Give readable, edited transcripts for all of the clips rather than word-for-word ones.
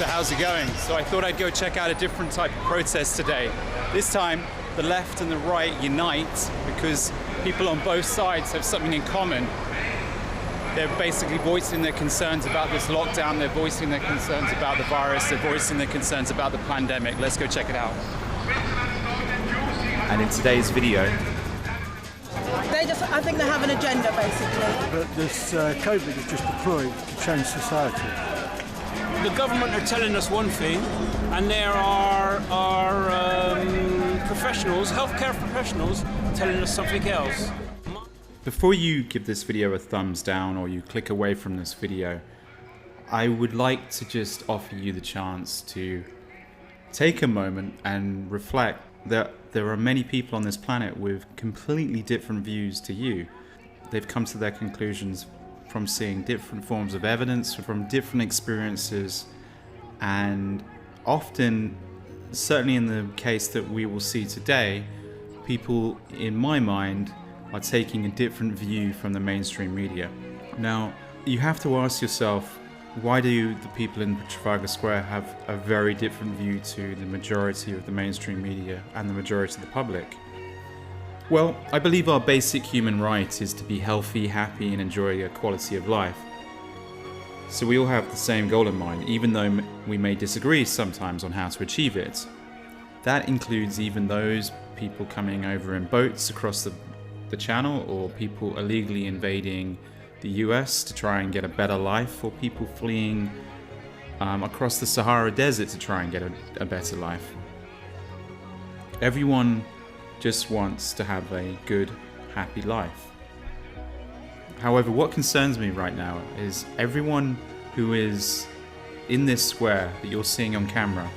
So how's it going? So I thought I'd go check out a different type of protest today. This time, the left and the right unite because people on both sides have something in common. They're basically voicing their concerns about this lockdown, they're voicing their concerns about the virus, they're voicing their concerns about the pandemic. Let's go check it out. And in today's video, I think they have an agenda, basically. But this COVID is just a ploy to change society. The government are telling us one thing, and there are professionals, healthcare professionals, telling us something else. before you give this video a thumbs down or you click away from this video, I would like to just offer you the chance to take a moment and reflect that there are many people on this planet with completely different views to you. They've come to their conclusions from seeing different forms of evidence, from different experiences, and often, certainly in the case that we will see today, people, in my mind, are taking a different view from the mainstream media. Now, you have to ask yourself, why do the people in Trafalgar Square have a very different view to the majority of the mainstream media and the majority of the public? Well, I believe our basic human right is to be healthy, happy, and enjoy a quality of life. So we all have the same goal in mind, even though we may disagree sometimes on how to achieve it. That includes even those people coming over in boats across the channel, or people illegally invading the US to try and get a better life, or people fleeing across the Sahara Desert to try and get a better life. Everyone just wants to have a good, happy life. However, what concerns me right now is everyone who is in this square that you're seeing on camera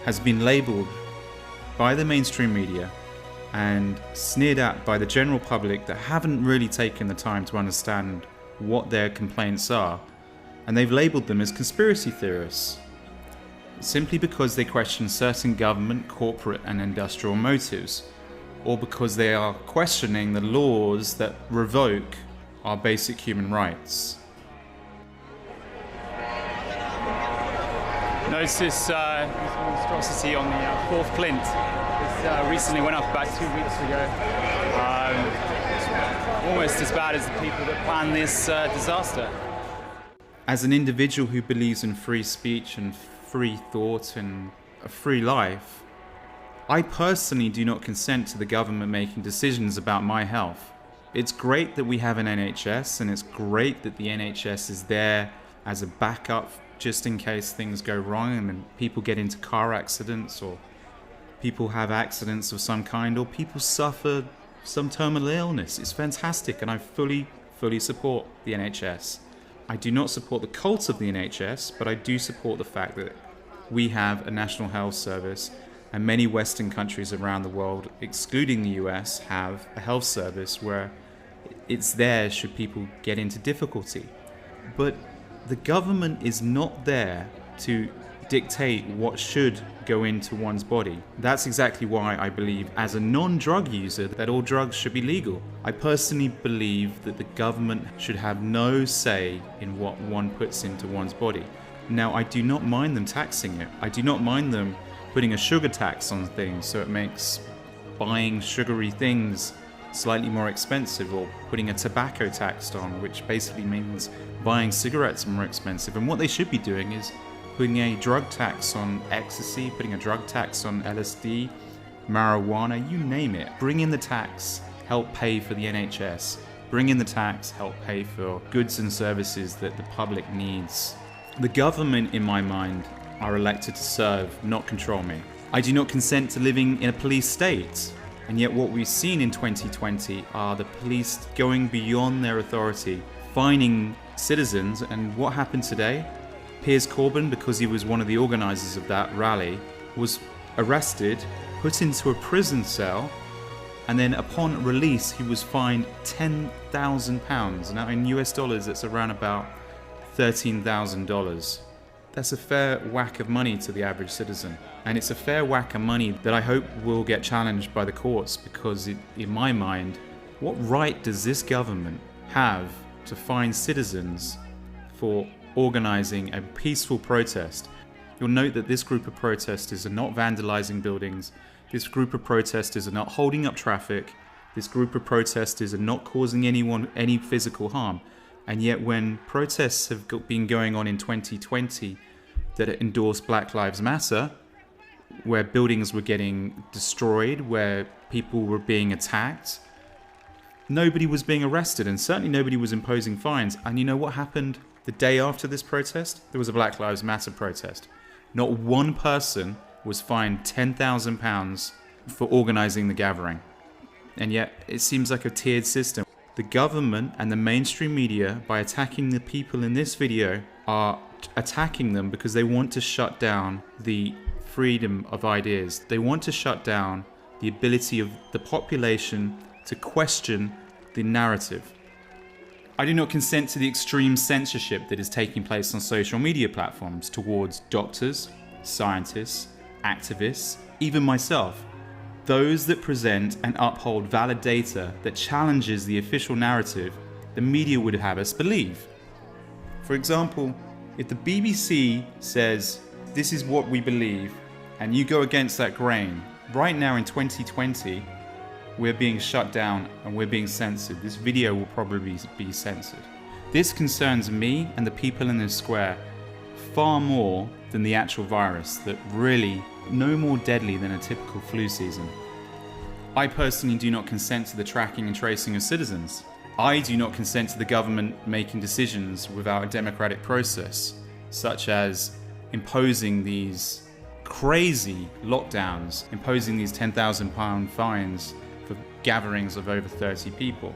has been labeled by the mainstream media and sneered at by the general public that haven't really taken the time to understand what their complaints are, and they've labeled them as conspiracy theorists simply because they question certain government, corporate and industrial motives, or because they are questioning the laws that revoke our basic human rights. Notice this monstrosity on the 4th plinth. This recently went up about 2 weeks ago. Almost as bad as the people that planned this disaster. As an individual who believes in free speech and free thought and a free life, I personally do not consent to the government making decisions about my health. It's great that we have an NHS, and it's great that the NHS is there as a backup just in case things go wrong and people get into car accidents, or people have accidents of some kind, or people suffer some terminal illness. It's fantastic, and I fully support the NHS. I do not support the cult of the NHS, but I do support the fact that we have a national health service, and many Western countries around the world, excluding the US, have a health service where it's there should people get into difficulty. But the government is not there to dictate what should go into one's body. That's exactly why I believe, as a non-drug user, that all drugs should be legal. I personally believe that the government should have no say in what one puts into one's body. Now, I do not mind them taxing it. I do not mind them putting a sugar tax on things so it makes buying sugary things slightly more expensive, or putting a tobacco tax on, which basically means buying cigarettes more expensive. And what they should be doing is putting a drug tax on ecstasy, putting a drug tax on LSD, marijuana, you name it. Bring in the tax, help pay for the NHS. Bring in the tax, help pay for goods and services that the public needs. The government, in my mind, are elected to serve, not control me. I do not consent to living in a police state. And yet what we've seen in 2020 are the police going beyond their authority, fining citizens. And what happened today? Piers Corbyn, because he was one of the organisers of that rally, was arrested, put into a prison cell, and then upon release he was fined £10,000. Now in US dollars that's around about $13,000. That's a fair whack of money to the average citizen. And it's a fair whack of money that I hope will get challenged by the courts, because in my mind, what right does this government have to fine citizens for organising a peaceful protest? you'll note that this group of protesters are not vandalizing buildings. This group of protesters are not holding up traffic. This group of protesters are not causing anyone any physical harm. And yet when protests have been going on in 2020 that endorse Black Lives Matter, where buildings were getting destroyed, where people were being attacked, nobody was being arrested, and certainly nobody was imposing fines. And you know what happened the day after this protest? There was a Black Lives Matter protest. Not one person was fined £10,000 for organising the gathering. And yet it seems like a tiered system. The government and the mainstream media, by attacking the people in this video, are attacking them because they want to shut down the freedom of ideas. They want to shut down the ability of the population to question the narrative. I do not consent to the extreme censorship that is taking place on social media platforms towards doctors, scientists, activists, even myself. Those that present and uphold valid data that challenges the official narrative the media would have us believe. For example, if the BBC says, this is what we believe, and you go against that grain, right now in 2020, we're being shut down and we're being censored. This video will probably be censored. This concerns me and the people in this square far more than the actual virus that really no more deadly than a typical flu season. I personally do not consent to the tracking and tracing of citizens. I do not consent to the government making decisions without a democratic process, such as imposing these crazy lockdowns, imposing these £10,000 fines for gatherings of over 30 people.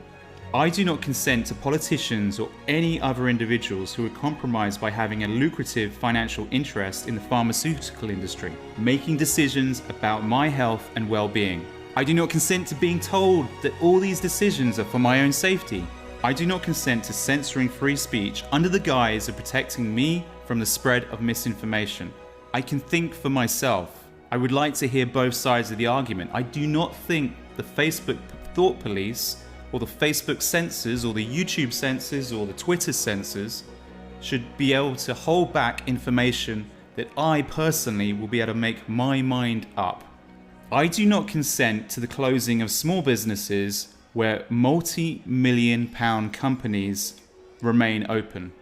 I do not consent to politicians or any other individuals who are compromised by having a lucrative financial interest in the pharmaceutical industry, making decisions about my health and well-being. I do not consent to being told that all these decisions are for my own safety. I do not consent to censoring free speech under the guise of protecting me from the spread of misinformation. I can think for myself. I would like to hear both sides of the argument. I do not think the Facebook thought police or the Facebook censors or the YouTube censors or the Twitter censors should be able to hold back information that I personally will be able to make my mind up. I do not consent to the closing of small businesses where multi-million pound companies remain open.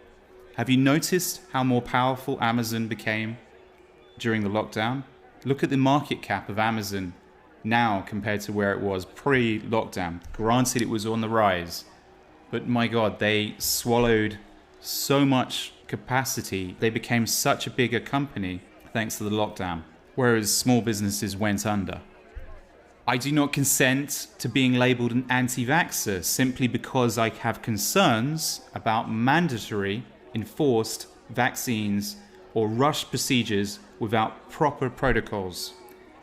Have you noticed how more powerful Amazon became during the lockdown? Look at the market cap of Amazon now compared to where it was pre-lockdown. Granted, it was on the rise, but my God, they swallowed so much capacity. They became such a bigger company thanks to the lockdown, whereas small businesses went under. I do not consent to being labelled an anti-vaxxer simply because I have concerns about mandatory, enforced vaccines or rush procedures without proper protocols,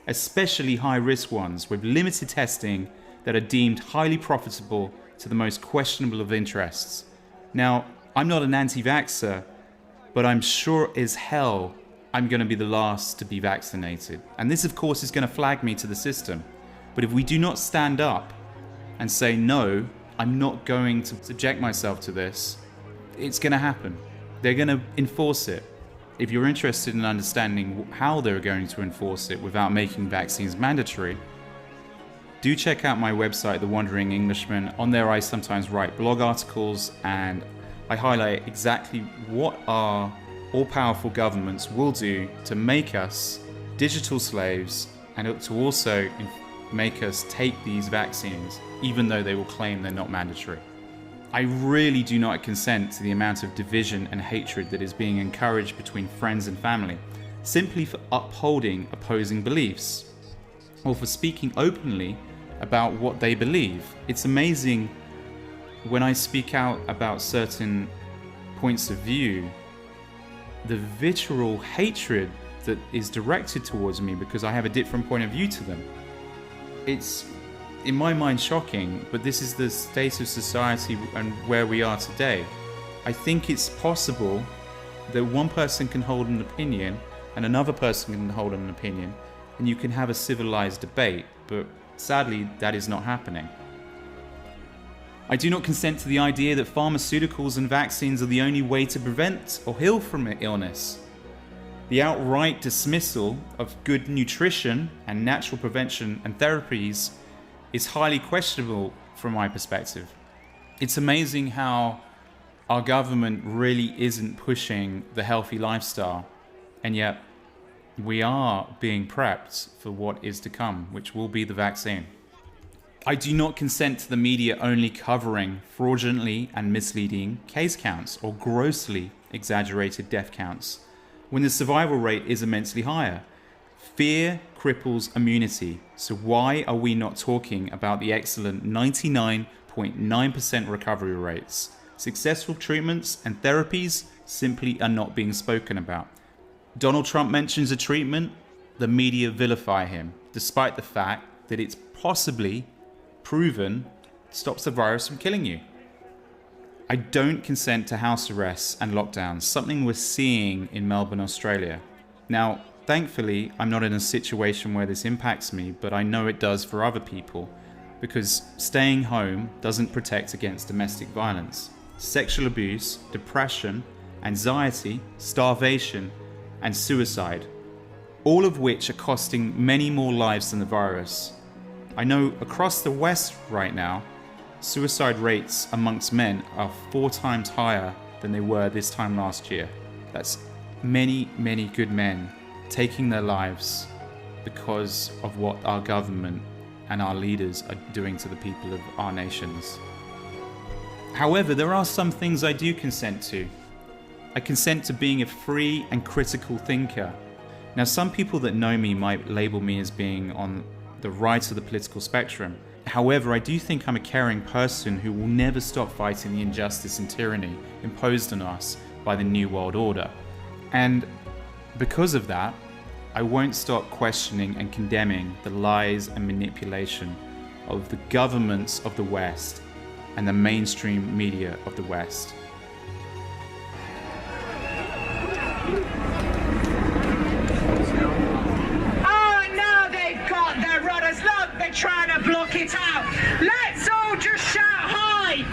especially high-risk ones with limited testing that are deemed highly profitable to the most questionable of interests. Now, I'm not an anti-vaxxer, but I'm sure as hell I'm going to be the last to be vaccinated. And this, of course, is going to flag me to the system. But if we do not stand up and say, no, I'm not going to subject myself to this, it's going to happen. They're going to enforce it. If you're interested in understanding how they're going to enforce it without making vaccines mandatory, do check out my website, The Wandering Englishman. On there, I sometimes write blog articles and I highlight exactly what our all-powerful governments will do to make us digital slaves and to also make us take these vaccines, even though they will claim they're not mandatory. I really do not consent to the amount of division and hatred that is being encouraged between friends and family, simply for upholding opposing beliefs, or for speaking openly about what they believe. It's amazing when I speak out about certain points of view, the vitriol hatred that is directed towards me because I have a different point of view to them. It's, in my mind, shocking, but this is the state of society and where we are today. I think it's possible that one person can hold an opinion and another person can hold an opinion and you can have a civilized debate, but sadly that is not happening. I do not consent to the idea that pharmaceuticals and vaccines are the only way to prevent or heal from illness. The outright dismissal of good nutrition and natural prevention and therapies is highly questionable from my perspective. It's amazing how our government really isn't pushing the healthy lifestyle, and yet we are being prepped for what is to come, which will be the vaccine. I do not consent to the media only covering fraudulently and misleading case counts or grossly exaggerated death counts, when the survival rate is immensely higher. Fear cripples immunity, so why are we not talking about the excellent 99.9% recovery rates? Successful treatments and therapies simply are not being spoken about. Donald Trump mentions a treatment, the media vilify him, despite the fact that it's possibly proven stops the virus from killing you. I don't consent to house arrests and lockdowns, something we're seeing in Melbourne, Australia. Now, thankfully, I'm not in a situation where this impacts me, but I know it does for other people, because staying home doesn't protect against domestic violence. Sexual abuse, depression, anxiety, starvation, and suicide, all of which are costing many more lives than the virus. I know across the West right now, suicide rates amongst men are 4 times higher than they were this time last year. That's many, many good men taking their lives because of what our government and our leaders are doing to the people of our nations. However, there are some things I do consent to. I consent to being a free and critical thinker. Now, some people that know me might label me as being on the right of the political spectrum. However, I do think I'm a caring person who will never stop fighting the injustice and tyranny imposed on us by the New World Order. And because of that, I won't stop questioning and condemning the lies and manipulation of the governments of the West and the mainstream media of the West. Trying to block it out. Let's all just shout hi.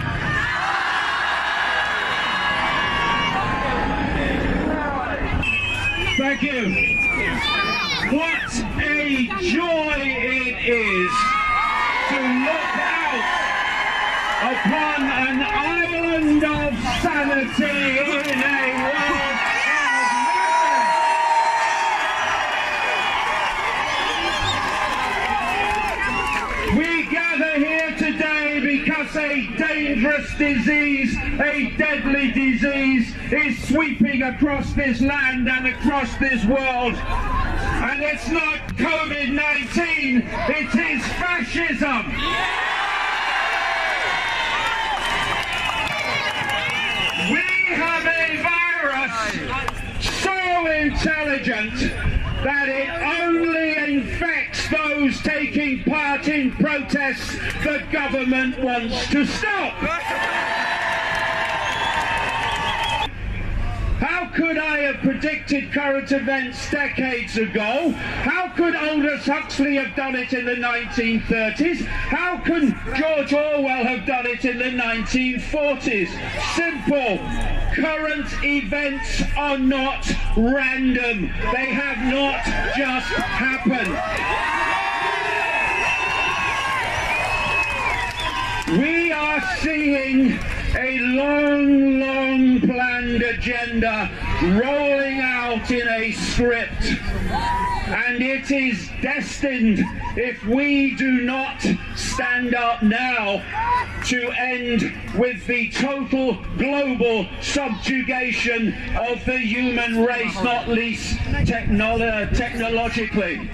Thank you. What a joy it is to look out upon an island of sanity in a world. A dangerous disease, a deadly disease is sweeping across this land and across this world. And it's not COVID-19, it is fascism. We have a virus so intelligent that it only infects those taking part in protests the government wants to stop. How could I have predicted current events decades ago? How could Aldous Huxley have done it in the 1930s? How can George Orwell have done it in the 1940s? Simple. Current events are not random. They have not just happened. We are seeing a long planned agenda rolling out in a script, and it is destined, if we do not stand up now, to end with the total global subjugation of the human race, not least technologically.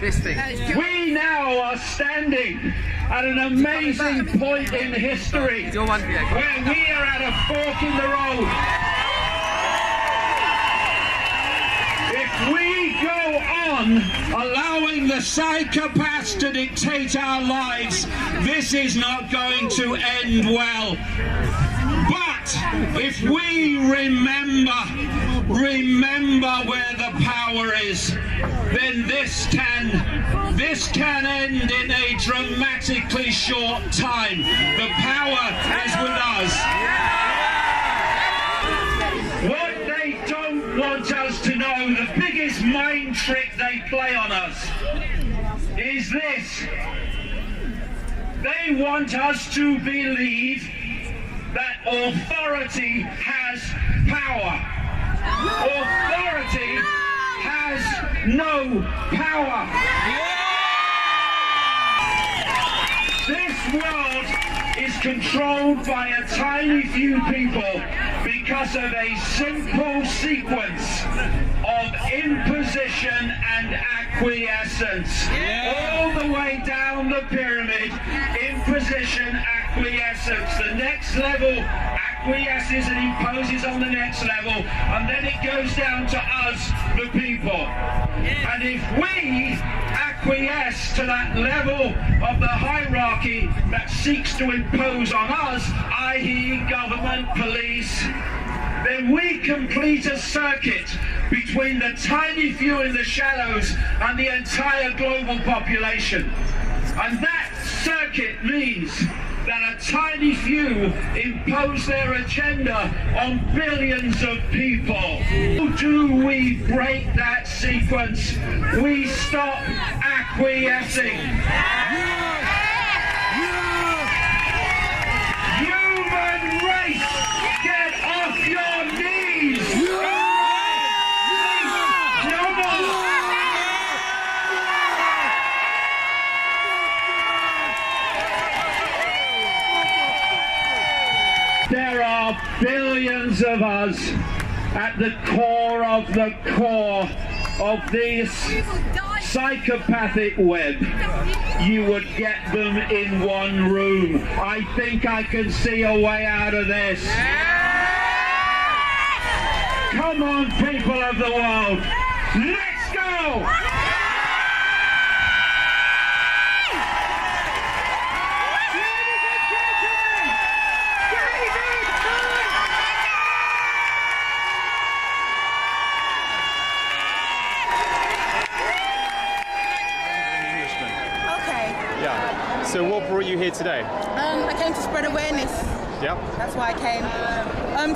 We now are standing at an amazing point in history where we are at a fork in the road. If we go on allowing the psychopaths to dictate our lives, this is not going to end well. But if we remember where the power is, then this can end in a dramatically short time. The power is with us. What they don't want us to know, the biggest trick they play on us is this. They want us to believe that authority has power. Authority has no power. This world is controlled by a tiny few people because of a simple sequence of imposition and acquiescence. All the way down the pyramid, imposition, acquiescence. The next level acquiesces and imposes on the next level, and then it goes down to us, the people. And if we acquiesce to that level of the hierarchy that seeks to impose on us, i.e. government, police, then we complete a circuit between the tiny few in the shadows and the entire global population. And that circuit means that a tiny few impose their agenda on billions of people. How do we break that sequence? We stop acquiescing. Human race, get off your knees! No more! There are billions of us at the core of this psychopathic web. You would get them in one room. I think I can see a way out of this. Come on, people of the world, let's go! So what brought you here today? I came to spread awareness. Yep. That's why I came.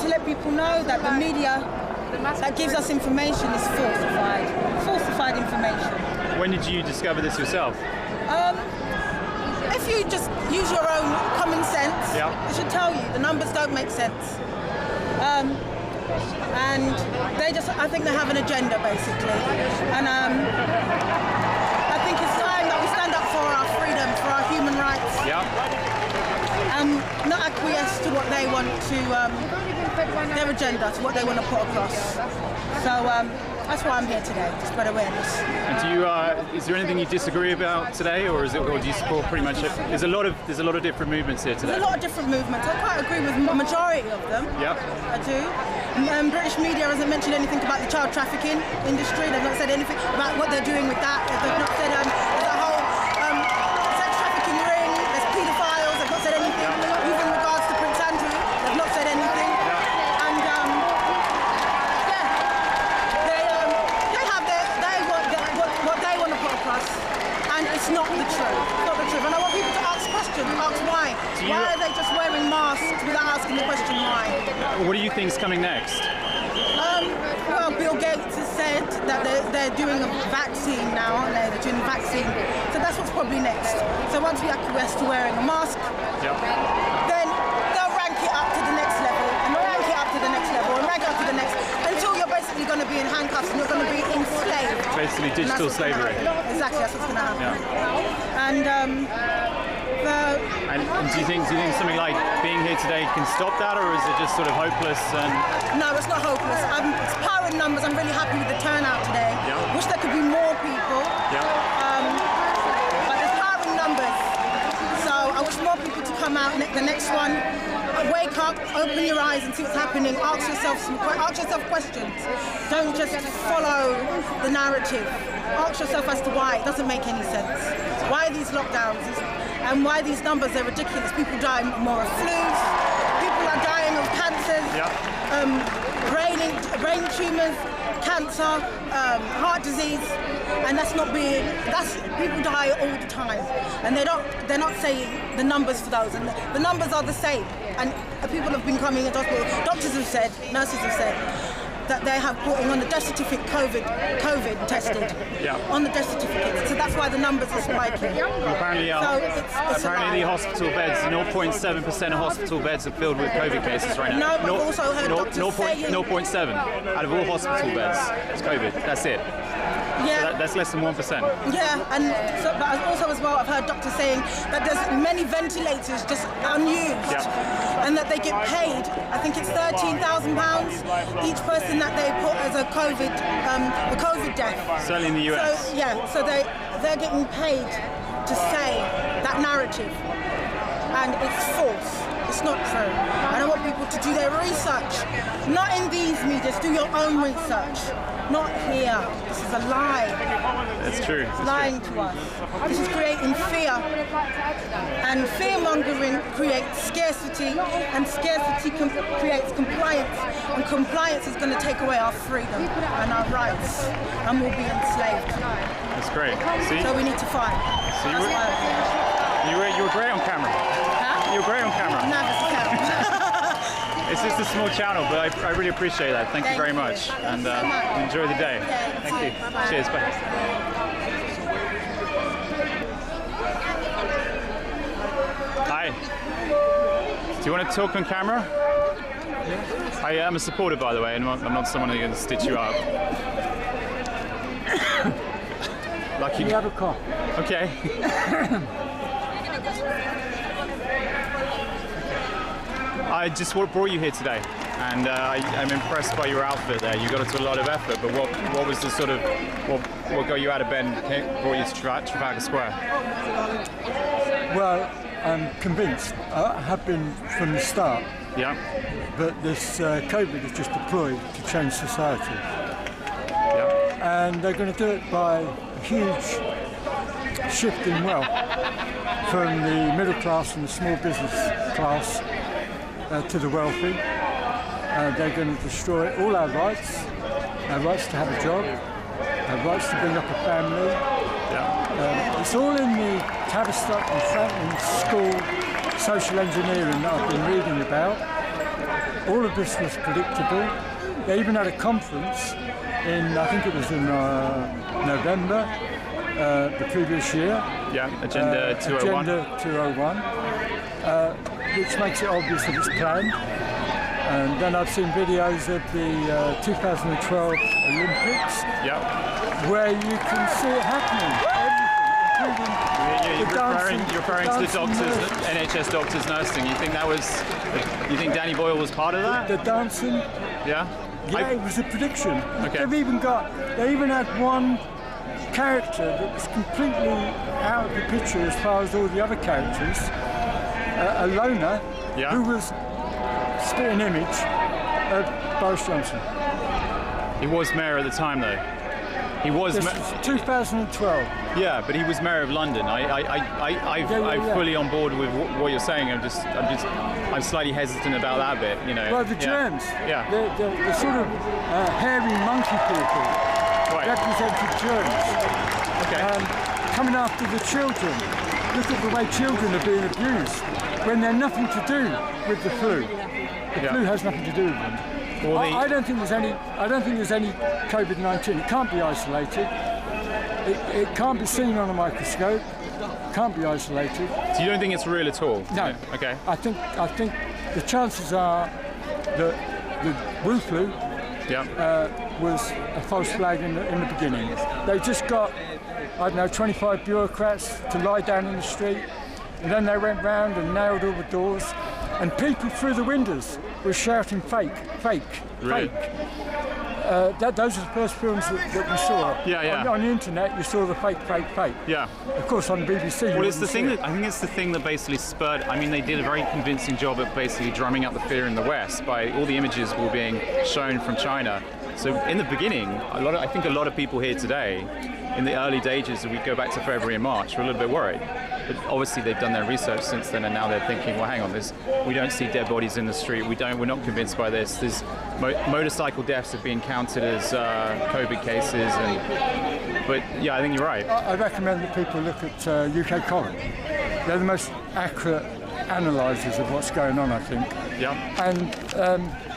To let people know that the media that gives us information is falsified information. When did you discover this yourself? If you just use your own common sense, it should tell you the numbers don't make sense. And I think they have an agenda basically. And I think it's time that we stand up for our freedoms, for our human rights. Not acquiesce to what they want to, their agenda, to what they want to put across. So that's why I'm here today, to spread awareness. And do you, is there anything you disagree about today, or do you support pretty much it? There's a lot of different movements here today. There's a lot of different movements. I quite agree with the majority of them. Yeah. I do. British media hasn't mentioned anything about the child trafficking industry. They've not said anything about what they're doing with that. They've not said there's a whole sex trafficking ring. There's paedophiles. They've not said anything. Even in regards to Prince Andrew, they've not said anything. And they have what they want to put across, and it's not the truth. It's not the truth. And I want people to ask questions. Ask why. Why are they just wearing masks without asking the question why? What do you think is coming next? Well, Bill Gates has said that they're doing a vaccine now, aren't they? They're doing a vaccine. So that's what's probably next. So once we acquiesce to wearing a mask, then they'll rank it up to the next level, and rank it up to the next level, and rank it up to the next, until you're basically going to be in handcuffs and you're going to be enslaved. Basically digital slavery. Exactly, that's what's going to happen. And do you think something like being here today can stop that, or is it just sort of hopeless? No, it's not hopeless. It's power in numbers. I'm really happy with the turnout today. Wish there could be more people. But there's power in numbers. So I wish more people to come out. The next one, wake up, open your eyes and see what's happening. Ask yourself questions. Don't just follow the narrative. Ask yourself as to why. It doesn't make any sense. Why are these lockdowns? And why these numbers are ridiculous. People die more of flus, people are dying of cancers, brain tumours, cancer, heart disease, and people die all the time. And they're not saying the numbers for those, and the numbers are the same. And people have been coming into hospital, doctors have said, nurses have said, that they have put on the death certificate COVID tested on the death certificate. So that's why the numbers are spiking. Apparently, it's the hospital beds, 0.7% of hospital beds are filled with COVID cases right now. No, but I've also heard doctors saying 0.7 out of all hospital beds is COVID. That's it. Yeah. So that's less than 1%. Yeah, and so, but also as well, I've heard doctors saying that there's many ventilators just unused, and that they get paid. I think it's £13,000 each person that they put as a COVID death. Certainly in the US. So they're getting paid to say that narrative, and it's false. It's not true. And I want people to do their research, not in these medias. Do your own research, not here. This is a lie. That's true. It's lying to us. This is creating fear, and fear-mongering creates scarcity, and scarcity creates compliance, and compliance is going to take away our freedom and our rights, and we'll be enslaved. That's great. See? So we need to fight. So you were great on camera. Huh? You were great on camera. I'm nervous as hell. It's just a small channel, but I really appreciate that. Thank you very much. Thank you so much. Enjoy the day. Yeah, Thank you. Bye-bye. Cheers. Bye. Hi. Do you want to talk on camera? Yeah. I am a supporter, by the way, and I'm not someone who's going to stitch you up. Lucky. You have a cough. Okay. I just brought you here today, and I'm impressed by your outfit there. You got into a lot of effort, but what was the sort of, what got you out of bed and brought you to Trafalgar Square? Well, I'm convinced. I have been from the start. Yeah. But this COVID is just deployed to change society. Yeah. And they're going to do it by a huge shift in wealth from the middle class and the small business class to the wealthy. They're going to destroy all our rights to have a job, our rights to bring up a family. Yeah. It's all in the Tavistock and Franklin School social engineering that I've been reading about. All of this was predictable. They even had a conference in, I think it was in November the previous year. Yeah, Agenda 201. Agenda 201, which makes it obvious that it's planned. And then I've seen videos of the 2012 Olympics, where you can see it happening. Everything, you're referring to the doctors, NHS doctors nursing. You think that was? You think Danny Boyle was part of that? The dancing. Yeah. Yeah, it was a prediction. Okay. They even had one character that was completely out of the picture as far as all the other characters. A loner who was spitting image of Boris Johnson. He was mayor at the time, though. He was. This was 2012. Yeah, but he was mayor of London. I'm fully on board with what you're saying. I'm slightly hesitant about that bit. You know. Well, the germs. Yeah. The sort of hairy monkey people represented germs. Okay. Coming after the children. Look at the way children are being abused when they're nothing to do with the flu. The flu has nothing to do with them. Well, I don't think there's any. I don't think there's any COVID-19. It can't be isolated. It can't be seen on a microscope. It can't be isolated. So you don't think it's real at all? No. Okay. I think the chances are that the Wu flu was a false flag in the beginning. They just got, I don't know, 25 bureaucrats to lie down in the street, and then they went round and nailed all the doors, and people through the windows were shouting fake, fake, really? fake. Those are the first films that we saw. On the internet, you saw the fake, fake, fake. Yeah. Of course, on the BBC. Well, it's the thing I think it's the thing that basically spurred. I mean, they did a very convincing job at basically drumming up the fear in the West by all the images were being shown from China. So in the beginning, I think a lot of people here today, in the early stages, we go back to February and March, were a little bit worried. But obviously they've done their research since then, and now they're thinking, well, hang on, we don't see dead bodies in the street. We're not convinced by this. There's motorcycle deaths have been counted as COVID cases, but yeah, I think you're right. I recommend that people look at UK Comment. They're the most accurate analysers of what's going on, I think. Yeah. And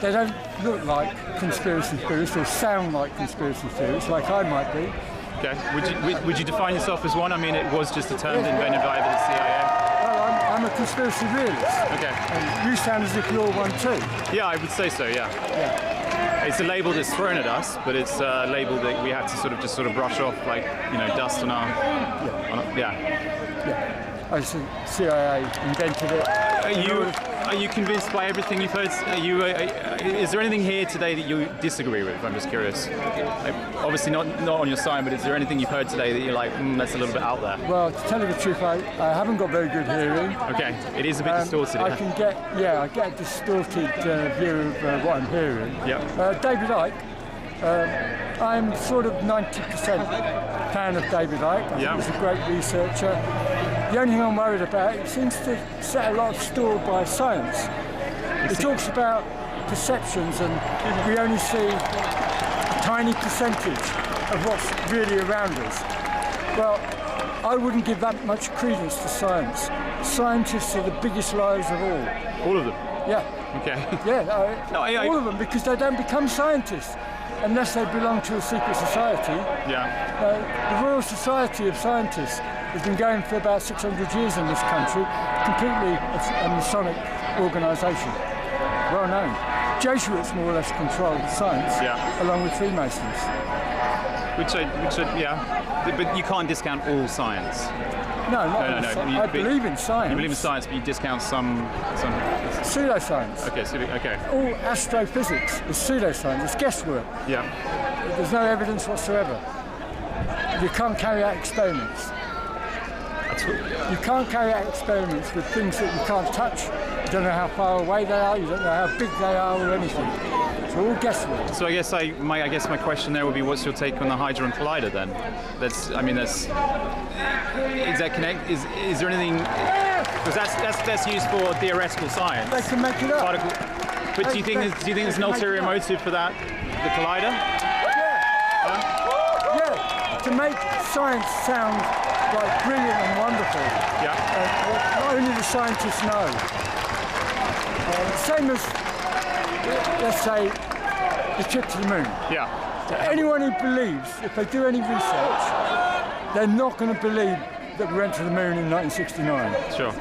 they don't look like conspiracy theorists or sound like conspiracy theorists, like I might be. Okay. Would you define yourself as one? I mean, it was just a term invented by the CIA. Well, I'm a conspiracy realist. Okay. And you sound as if you're one too. Yeah, I would say so. Yeah. It's a label that's thrown at us, but it's a label that we have to sort of brush off, like, you know, dust on our. Yeah. I think CIA invented it. Are you convinced by everything you've heard? Is there anything here today that you disagree with? I'm just curious. Obviously not on your side, but is there anything you've heard today that you're like, that's a little bit out there? Well, to tell you the truth, I haven't got very good hearing. Okay, it is a bit distorted. I get a distorted view of what I'm hearing. Yeah. David Icke. I'm sort of 90% fan of David Icke. I think he's a great researcher. The only thing I'm worried about, it seems to set a lot of store by science. It talks about perceptions, and we only see a tiny percentage of what's really around us. Well, I wouldn't give that much credence to science. Scientists are the biggest liars of all. All of them? Yeah. Okay. Yeah, all of them, because they don't become scientists unless they belong to a secret society. Yeah. The Royal Society of Scientists has been going for about 600 years in this country, completely a Masonic organisation, well known. Jesuits more or less control science, along with Freemasons. But you can't discount all science. No. I believe in science. You believe in science, but you discount some. Pseudoscience. Okay. All astrophysics is pseudoscience. It's guesswork. Yeah. There's no evidence whatsoever. You can't carry out experiments. You can't carry out experiments with things that you can't touch. You don't know how far away they are. You don't know how big they are or anything. It's all guesswork. So I guess my question there would be, what's your take on the Hadron Collider then? Is that connect? Is there anything? Because that's used for theoretical science. They can make it up. But do you think there's an ulterior motive for that? The collider? Yeah. To make science sound like brilliant and wonderful. Yeah. Not only the scientists know. Same as, let's say, the trip to the moon. Yeah. Anyone who believes, if they do any research, they're not going to believe that we went to the moon in 1969. Sure.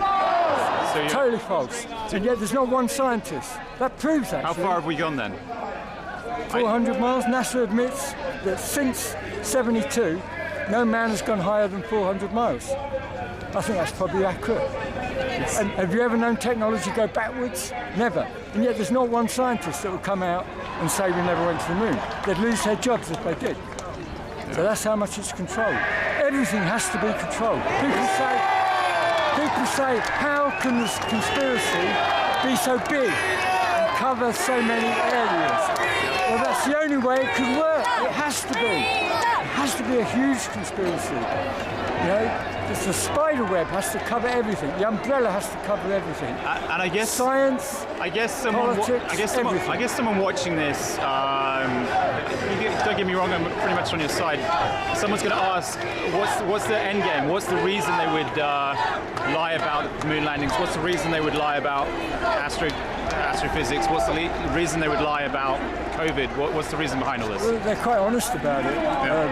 Totally false. And yet there's not one scientist. That proves that. How far have we gone then? 400 miles. NASA admits that since 72, no man has gone higher than 400 miles. I think that's probably accurate. And have you ever known technology go backwards? Never. And yet there's not one scientist that would come out and say we never went to the moon. They'd lose their jobs if they did. So that's how much it's controlled. Everything has to be controlled. People say, how can this conspiracy be so big and cover so many areas? Well, that's the only way it could work. It has to be. It has to be a huge conspiracy. You know, the spider web has to cover everything. The umbrella has to cover everything. And I guess science, politics, someone watching this. Don't get me wrong, I'm pretty much on your side. Someone's going to ask, what's the end game? What's the reason they would lie about moon landings? What's the reason they would lie about astrophysics? What's the reason they would lie about COVID? What's the reason behind all this? Well, they're quite honest about it.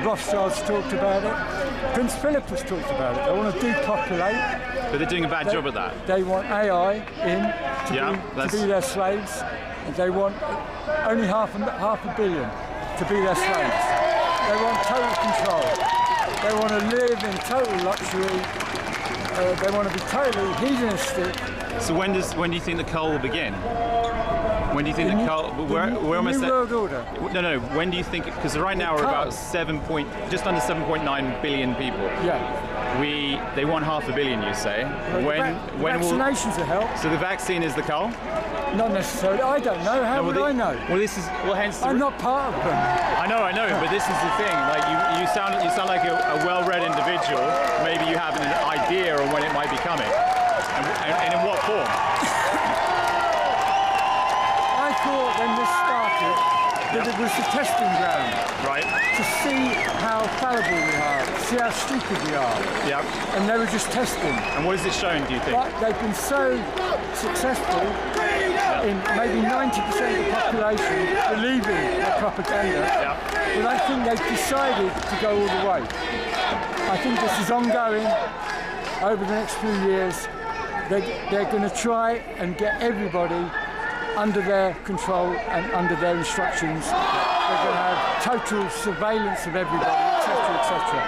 Rothschild's talked about it. Prince Philip has talked about it. They want to depopulate. But they're doing a bad job at that. They want AI in to be their slaves. They want only half a billion to be their slaves. They want total control. They want to live in total luxury. They want to be totally hedonistic. So when do you think the cull will begin? When do you think the cull? We're almost New World Order. No. When do you think? Because right now we're about just under 7.9 billion people. Yeah. They want half a billion, you say. When vaccinations will help. So the vaccine is the cull? Not necessarily. I don't know. How would I know? Well, hence. I'm not part of them. I know. But this is the thing. Like you sound like a well-read individual. Maybe you have an idea on when it might be coming, and in what form. I thought when this started that it was the testing ground. Right. To see how fallible we are, see how stupid we are. Yep. And they were just testing. And what has it shown, do you think? But they've been so successful in maybe 90% of the population believing the propaganda, but I think they've decided to go all the way. I think this is ongoing over the next few years. They're going to try and get everybody under their control and under their instructions. They're going to have total surveillance of everybody, etc., etc.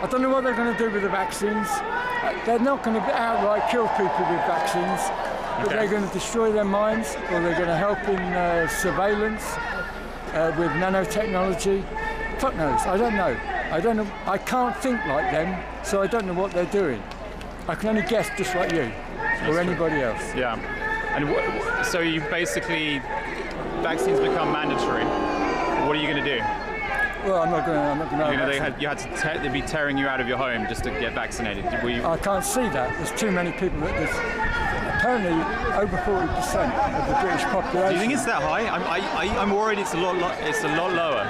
I don't know what they're going to do with the vaccines. They're not going to outright kill people with vaccines, but they're going to destroy their minds, or they're going to help in surveillance with nanotechnology. Fuck knows, I don't know. I can't think like them, so I don't know what they're doing. I can only guess, just like you or anybody else. Yeah. And so you basically, vaccines become mandatory. What are you going to do? Well, I'm not going to. You know, they'd be tearing you out of your home just to get vaccinated. I can't see that. There's too many people. There's apparently over 40% of the British population. Do you think it's that high? I'm worried it's a lot lower.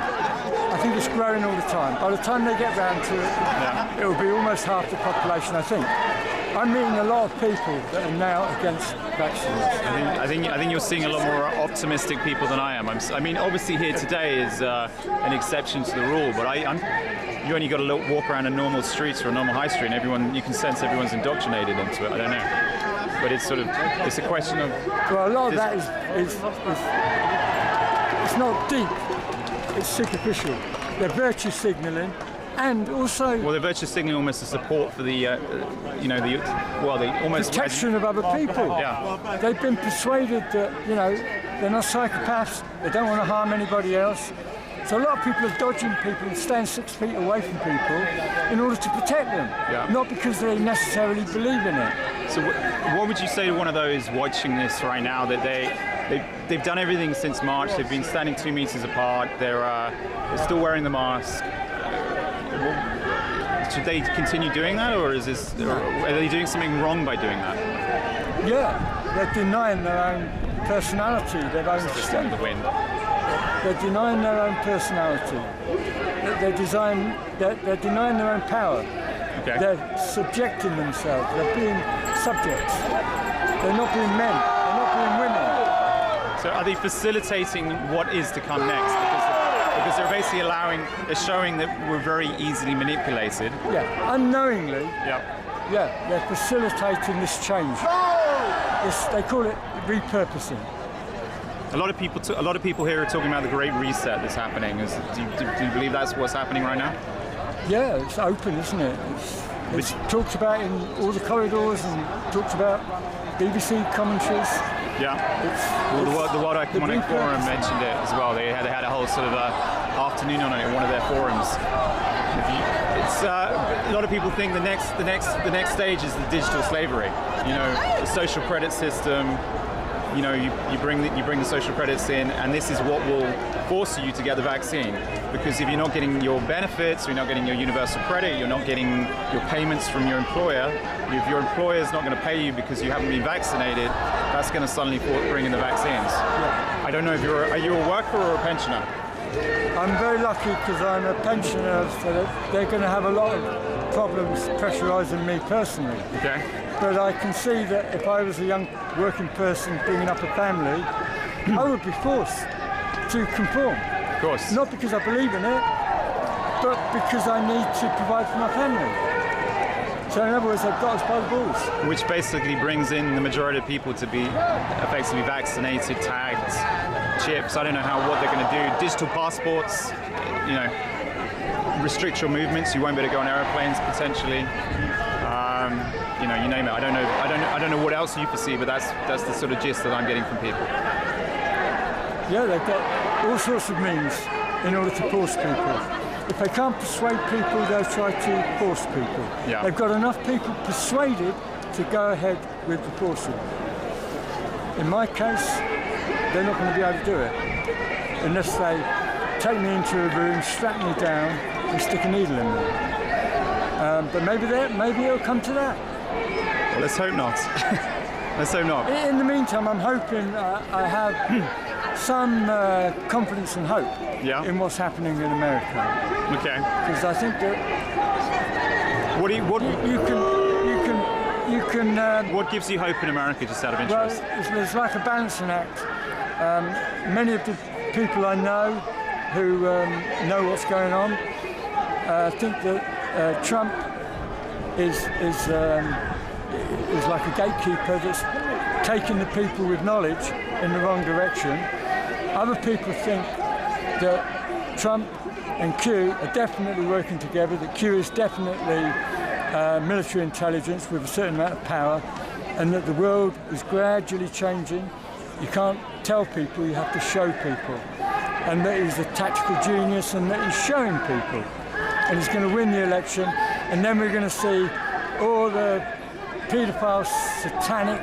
I think it's growing all the time. By the time they get round to it, it will be almost half the population, I think. I'm meeting a lot of people that are now against vaccines. I think you're seeing a lot more optimistic people than I am. I mean, obviously here today is an exception to the rule, but you only got to walk around a normal street or a normal high street, and you can sense everyone's indoctrinated into it. I don't know, but it's a question of. Well, a lot of that is it's not deep. It's superficial. They're virtue signalling. And also, well, they're virtue signaling almost a support for the almost protection of other people. Yeah, they've been persuaded that they're not psychopaths. They don't want to harm anybody else. So a lot of people are dodging people and staying 6 feet away from people in order to protect them, not because they necessarily believe in it. So, what would you say to one of those watching this right now that they've done everything since March? They've been standing 2 meters apart. They're still wearing the mask. Should they continue doing that, or are they doing something wrong by doing that? Yeah, they're denying their own personality, their own strength. They're denying their own personality. They're denying their own power. Okay. They're subjecting themselves. They're being subjects. They're not being men. They're not being women. So are they facilitating what is to come next? Because they're basically they're showing that we're very easily manipulated. Yeah, unknowingly. Yeah. Yeah, they're facilitating this change. They call it repurposing. A lot of people here are talking about the Great Reset that's happening. Do you believe that's what's happening right now? Yeah, it's open, isn't it? It's talked about in all the corridors and talked about BBC commentaries. Yeah. The World Economic Forum mentioned it as well. They had a whole sort of afternoon on it in one of their forums. A lot of people think the next stage is the digital slavery. The social credit system. You bring the social credits in, and this is what will force you to get the vaccine. Because if you're not getting your benefits, or you're not getting your universal credit, you're not getting your payments from your employer. If your employer is not going to pay you because you haven't been vaccinated, that's going to suddenly bring in the vaccines. Yeah. I don't know if are you a worker or a pensioner? I'm very lucky because I'm a pensioner, so they're going to have a lot of problems pressurising me personally. Okay. But I can see that if I was a young working person bringing up a family, I would be forced to conform. Of course. Not because I believe in it, but because I need to provide for my family. So in other words, they've got us by the balls. Which basically brings in the majority of people to be effectively vaccinated, tagged, chips. I don't know what they're going to do. Digital passports, restrict your movements. You won't be able to go on airplanes potentially. You name it. I don't know what else you foresee, but that's the sort of gist that I'm getting from people. Yeah, they've got all sorts of means in order to force people. If they can't persuade people, they'll try to force people. Yeah. They've got enough people persuaded to go ahead with the forcing. In my case, they're not going to be able to do it unless they take me into a room, strap me down, and stick a needle in me. But maybe it'll come to that. Well, let's hope not. Let's hope not. In the meantime, I'm hoping I have some confidence and hope in what's happening in America. Okay. Because I think that you can. What gives you hope in America, just out of interest? Well, it's like a balancing act. Many of the people I know who know what's going on think that Trump is like a gatekeeper that's taking the people with knowledge in the wrong direction. Other people think that Trump and Q are definitely working together, that Q is definitely military intelligence with a certain amount of power, and that the world is gradually changing. You can't tell people, you have to show people. And that he's a tactical genius and that he's showing people. And he's going to win the election, and then we're going to see all the paedophile, satanic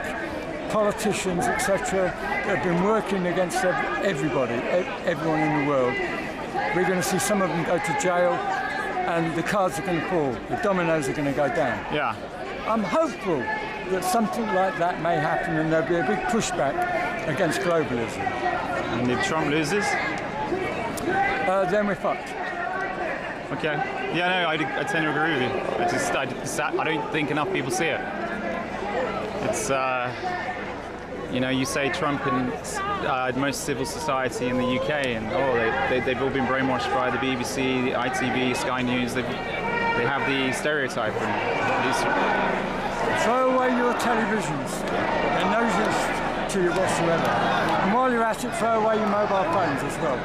politicians, etc., that have been working against everybody, everyone in the world. We're going to see some of them go to jail, and the cards are going to fall. The dominoes are going to go down. Yeah. I'm hopeful that something like that may happen, and there'll be a big pushback against globalism. And if Trump loses? Then we're fucked. Okay. Yeah, no, I tend to agree with you. I don't think enough people see it. It's, you know, you say Trump and most civil society in the UK, and they've all been brainwashed by the BBC, the ITV, Sky News. They have the stereotype. Throw away your televisions. They're no use to you whatsoever. And while you're at it, throw away your mobile phones as well.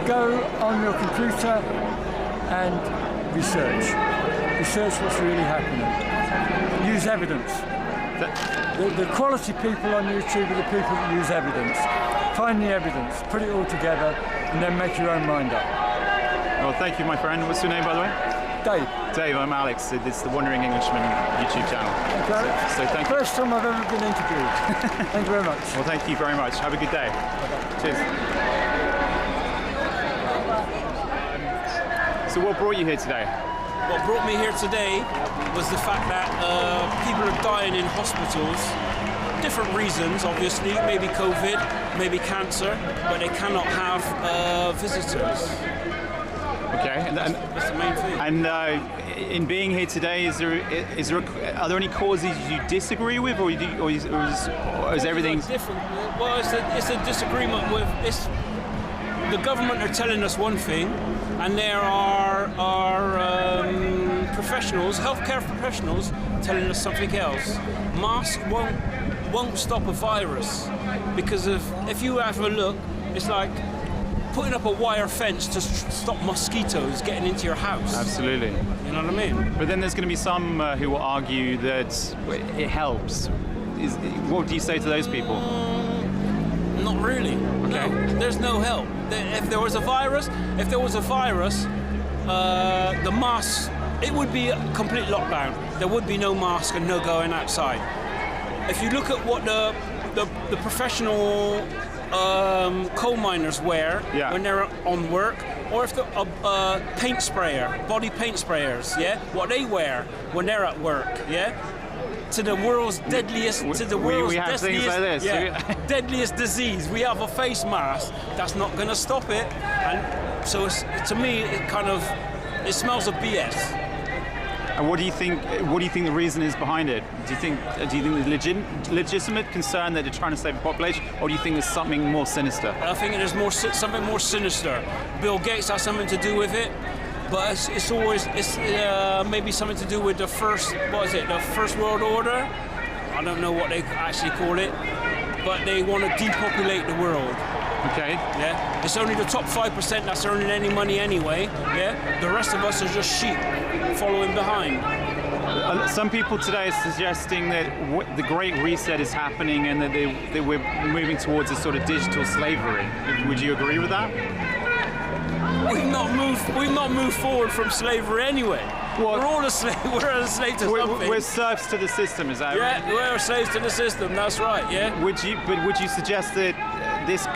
Go on your computer and research. Research what's really happening. Use evidence. The quality people on YouTube are the people that use evidence. Find the evidence, put it all together, and then make your own mind up. Well, thank you, my friend. What's your name, by the way? Dave. Dave, I'm Alex. It's the Wandering Englishman YouTube channel. Okay. So thank you. First time I've ever been interviewed. Thank you very much. Well, thank you very much. Have a good day. Okay. Cheers. So what brought you here today? What brought me here today was the fact that people are dying in hospitals. Different reasons, obviously. Maybe COVID, maybe cancer, but they cannot have visitors. Okay, That's the main thing. And in being here today, are there any causes you disagree with, or is everything different? Well, it's a disagreement with the government are telling us one thing, and there are professionals, healthcare professionals, telling us something else. Masks won't stop a virus, because if you have a look, it's like putting up a wire fence to stop mosquitoes getting into your house. Absolutely. You know what I mean? But then there's going to be some who will argue that it helps. What do you say to those people? Not really. Okay. No, there's no help. If there was a virus, the masks, it would be a complete lockdown. There would be no mask and no going outside. If you look at what the professional coal miners wear when they're on work, or if the paint sprayer, body paint sprayers, what they wear when they're at work, to the world's deadliest, deadliest disease, we have a face mask. That's not going to stop it, and so to me, it smells of BS. And what do you think the reason is behind it? Do you think there's legitimate concern that they're trying to save the population, or do you think there's something more sinister? I think there's something more sinister. Bill Gates has something to do with it, but it's maybe something to do with the first world order. I don't know what they actually call it, but they want to depopulate the world. Okay. Yeah. It's only the top 5% that's earning any money anyway. Yeah. The rest of us are just sheep following behind. Some people today are suggesting that the Great Reset is happening and that we're moving towards a sort of digital slavery. Would you agree with that? We've not moved forward from slavery anyway. Well, we're all a slave. We're a slave to something. We're serfs to the system, is that right? Yeah, we're slaves to the system. That's right. Yeah. Would you suggest that this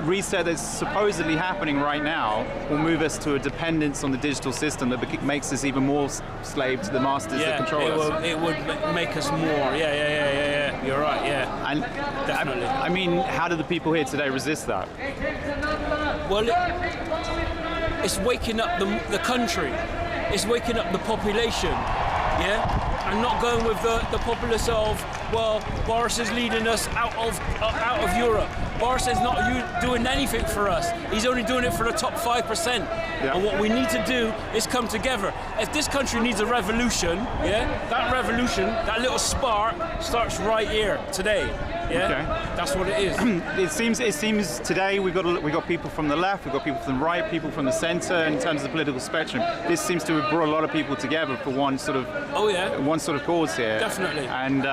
reset that's supposedly happening right now will move us to a dependence on the digital system that makes us even more slave to the masters that control us? It would make us more. Yeah. You're right. Yeah. And definitely. I mean, how do the people here today resist that? Well, it's waking up the country. It's waking up the population. yeah, and not going with the populace of, well, Boris is leading us out of Europe. Boris is not doing anything for us. He's only doing it for the top 5%. Yeah. And what we need to do is come together. If this country needs a revolution, yeah, that revolution, that little spark, starts right here today. Yeah, okay. That's what it is. It seems today we've got people from the left, we've got people from the right, people from the centre in terms of the political spectrum. This seems to have brought a lot of people together for one sort of cause here. Definitely. And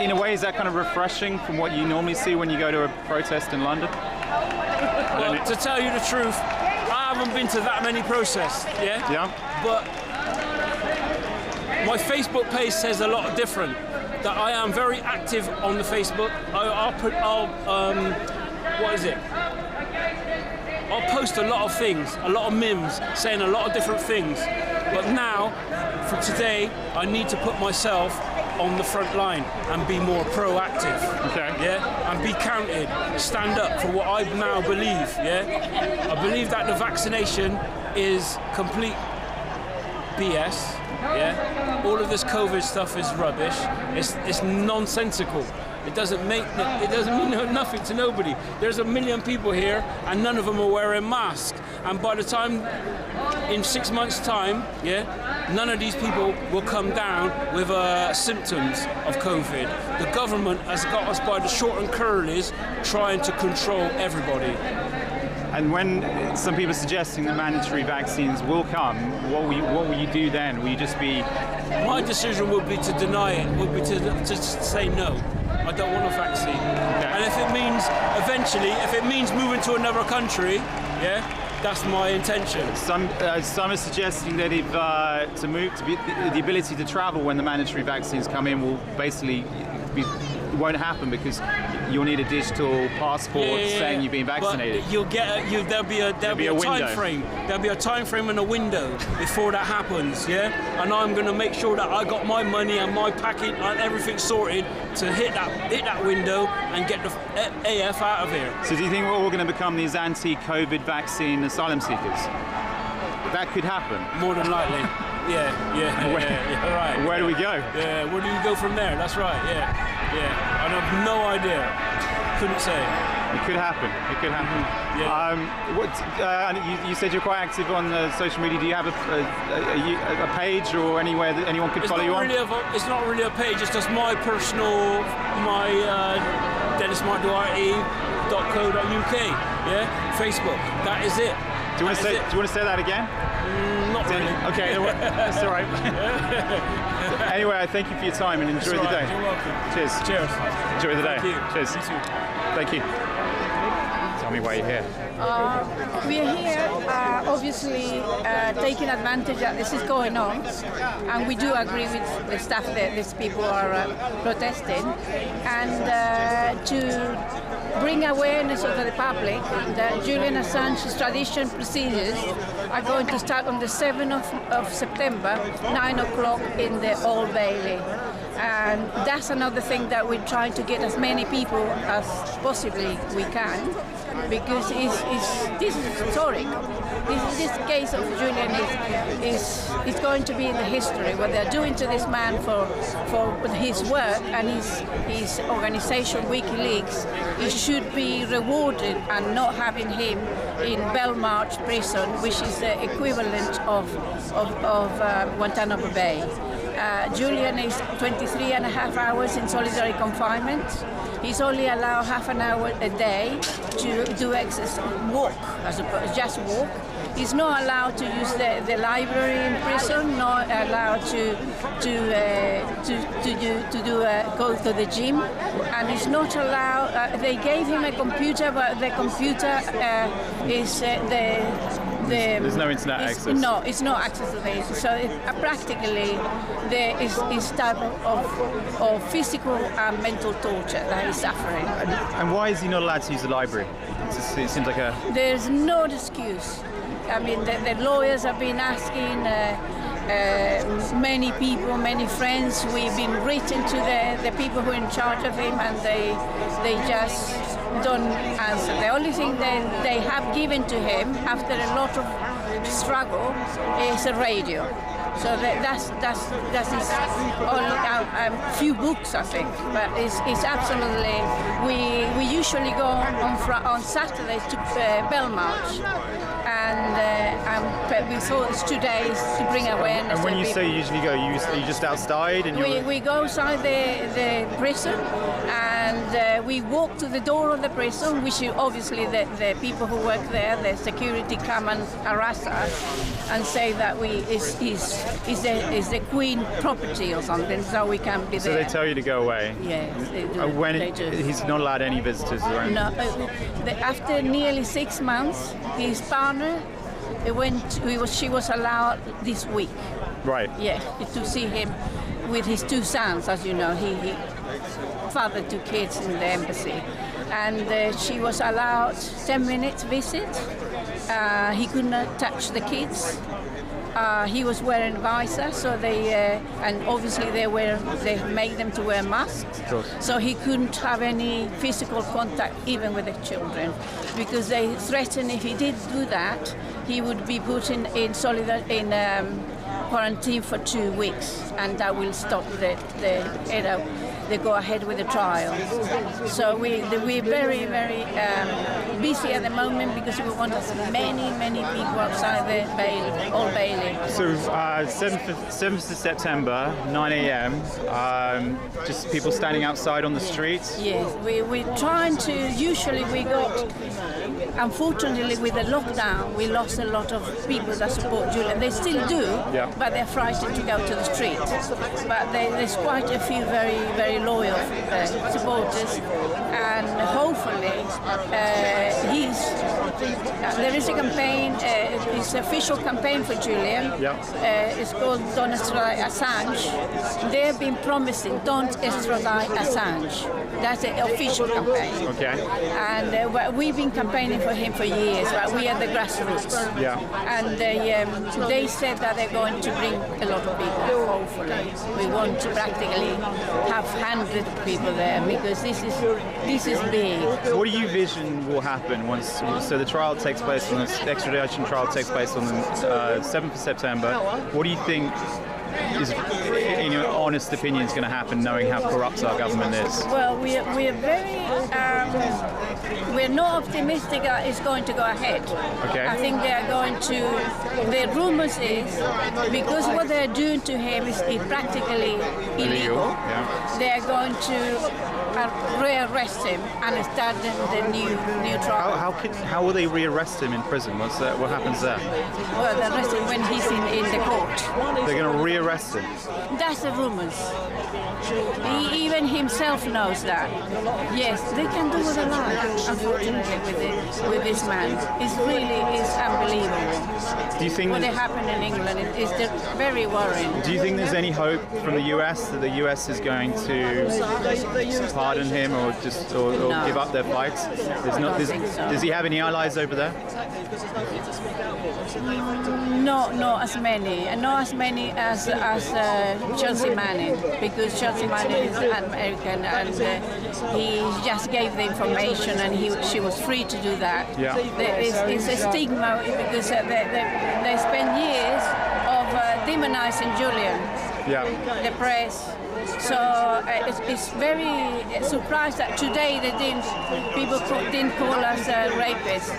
in a way, is that kind of refreshing from what you normally see when you go to a protest in London? Well, to tell you the truth, I haven't been to that many protests. Yeah. Yeah. But my Facebook page says a lot different. That I am very active on the Facebook. I'll post a lot of things, a lot of memes, saying a lot of different things. But now, for today, I need to put myself on the front line and be more proactive. Okay. Yeah, and be counted. Stand up for what I now believe. Yeah, I believe that the vaccination is complete BS. Yeah, all of this COVID stuff is rubbish. It's nonsensical. It doesn't mean nothing to nobody. There's 1 million people here, and none of them are wearing masks. And by the time, in 6 months' time, yeah, none of these people will come down with symptoms of COVID. The government has got us by the short and curlies, trying to control everybody. And when some people are suggesting that mandatory vaccines will come, what will you do then? Will you just be... My decision would be to deny it, would be to say no. I don't want a vaccine. Okay. And if it means moving to another country, yeah, that's my intention. Some are suggesting that if the ability to travel when the mandatory vaccines come in will basically won't happen because you'll need a digital passport saying you've been vaccinated. But there'll be a time frame. There'll be a time frame and a window before that happens. Yeah, and I'm going to make sure that I got my money and my packet and everything sorted to hit that window and get the AF out of here. So do you think we're all going to become these anti-COVID vaccine asylum seekers? That could happen. More than likely. Yeah, right. Where do we go? Yeah, where do you go from there? That's right, yeah. I have no idea. Couldn't say. It could happen. Yeah. You said you're quite active on social media. Do you have a page or anywhere that anyone could follow you on? It's not really a page. It's just my personal, dennismarkduarte.co.uk. Yeah, Facebook. That is it. Do you want to say that again? Not really. Okay, that's all right. Anyway, I thank you for your time and enjoy the day. You're welcome. Cheers. Enjoy the day. Thank you. Cheers. You too. Thank you. Tell me why you're here. We are here, obviously, taking advantage that this is going on, and we do agree with the stuff that these people are protesting, and to bring awareness of the public that Julian Assange's extradition procedures are going to start on the 7th of September, 9 o'clock in the Old Bailey. And that's another thing that we're trying to get as many people as possibly we can, because this is historic. This case of Julian is going to be in the history. What they're doing to this man for his work and his organization WikiLeaks, he should be rewarded, and not having him in Belmarsh prison, which is the equivalent of Guantanamo Bay. Julian is 23 and a half hours in solitary confinement. He's only allowed half an hour a day to do exercise, just walk. He's not allowed to use the library in prison, not allowed to go to the gym, and he's not allowed. They gave him a computer, but the computer is there's no internet access. No, it's not accessible. So practically, there is type of physical and mental torture that he's suffering. And why is he not allowed to use the library? It seems like There's no excuse. I mean, the lawyers have been asking. Many people, many friends, we've been written to the people who are in charge of him, and they just don't answer. The only thing that they have given to him after a lot of struggle is a radio. So that's his a few books, I think. But it's absolutely. We usually go on Saturdays to Belmarsh, and we thought it's 2 days to bring awareness. And when you say you usually go, are you just outside? And we go outside the prison, and we walk to the door of the prison, which obviously the people who work there, the security come and harass us and say that is the Queen property or something, so we can't be there. So they tell you to go away? Yes, they do. He's not allowed any visitors around? No, after nearly 6 months, his partner she was allowed this week. Right. Yeah, to see him with his 2 sons, as you know. He fathered 2 kids in the embassy, and she was allowed 10 minutes visit. He could not touch the kids. He was wearing visor, so and obviously they made them to wear masks. So he couldn't have any physical contact even with the children, because they threatened if he did do that, he would be put in quarantine for 2 weeks, and that will stop they go ahead with the trial. So we're very, very busy at the moment, because we want many people outside the Old Bailey. So 7th of September, 9 a.m. Just people standing outside on the streets? Yes, we're trying to, usually we got, unfortunately with the lockdown, we lost a lot of people that support Julian. They still do, but they're frightened to go to the street. But there's quite a few very, very loyal supporters, and hopefully there is a campaign, it's an official campaign for Julian. It's called Don't Extradite Assange. They've been promising don't extradite Assange. That's an official campaign. Okay. And we've been campaigning for him for years, but we are the grassroots. Yeah. And they said that they're going to bring a lot of people, hopefully. We want to practically have 100 people there, because this is big. So what do you vision will happen once? So the trial takes place on this extradition trial takes place on the 7th of September. What do you think is, in your honest opinion, is going to happen, knowing how corrupt our government is? Well, we're very we're not optimistic that it's going to go ahead. Okay. I think they are going to. The rumors is because what they're doing to him is practically illegal. Yeah. They are going to rearrest him and start the new trial. How will they rearrest him in prison? What happens there? Well, they arrest him when he's in the court. They're going to rearrest him? That's the rumors. He even himself knows that. Yes, they can do what they like, unfortunately, with this man. It's unbelievable. Do you think what happened in England is very worrying. Do you think there's any hope from the US that the US is going to pardon him or no. Give up their fights? Does he have any allies over there? Not as many as Chelsea Manning, because Chelsea Manning is an American, and he just gave the information, and she was free to do that. Yeah. It's a stigma because they spend years of demonizing Julian. Yeah. The press. So it's very surprised that today people didn't call us rapists.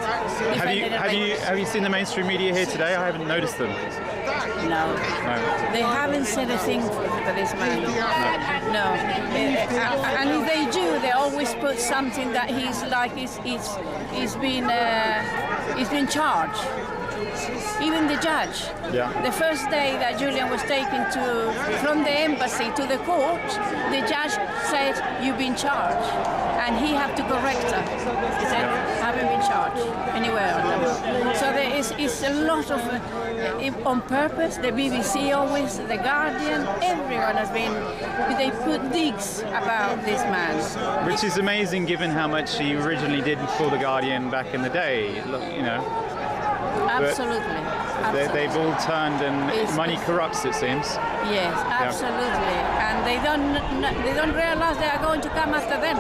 Have you seen the mainstream media here today? I haven't noticed them. No. They haven't said a thing for this man. No. And if they do, they always put something that he's been charged. Even the judge. Yeah. The first day that Julian was taken from the embassy to the court, the judge said, "You've been charged," and he had to correct her. He said, "Haven't been charged anywhere." So there is a lot of on purpose. The BBC always, the Guardian, everyone has been. They put digs about this man, which is amazing given how much he originally did for the Guardian back in the day. You know. Absolutely. They've all turned, and money corrupts, it seems. Yes, absolutely. Yeah. And they don't realize they are going to come after them.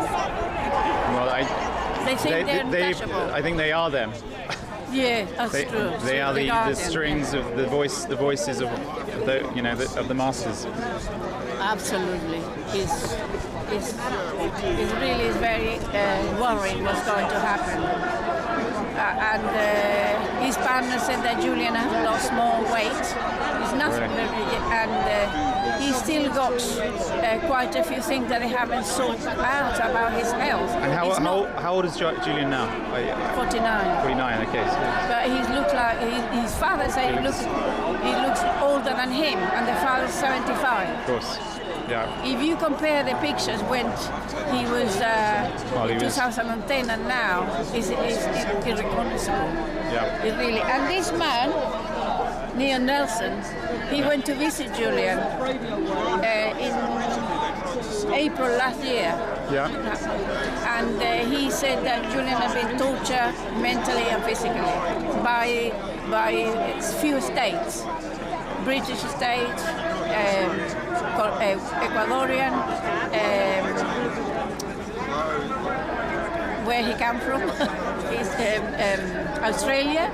Well, they think they're untouchable. I think they are them. Yeah, that's true. They are the Guardian. strings of the voices of the masses. Absolutely. It's really very worrying what's going to happen. And his partner said that Julian has lost more weight. It's nothing, and he's still got quite a few things that they haven't sorted out about his health. And how old is Julian now? 49. 49. Okay. So. But he looks like his father said he looks older than him, and the father's 75. Of course. Yeah. If you compare the pictures when he was in 2010 and now, it's irrecognizable. Yeah. It really. And this man, Neil Nelson, he went to visit Julian in April last year. Yeah. And he said that Julian had been tortured mentally and physically by few states, British states, Ecuadorian, where he came from, is Australia.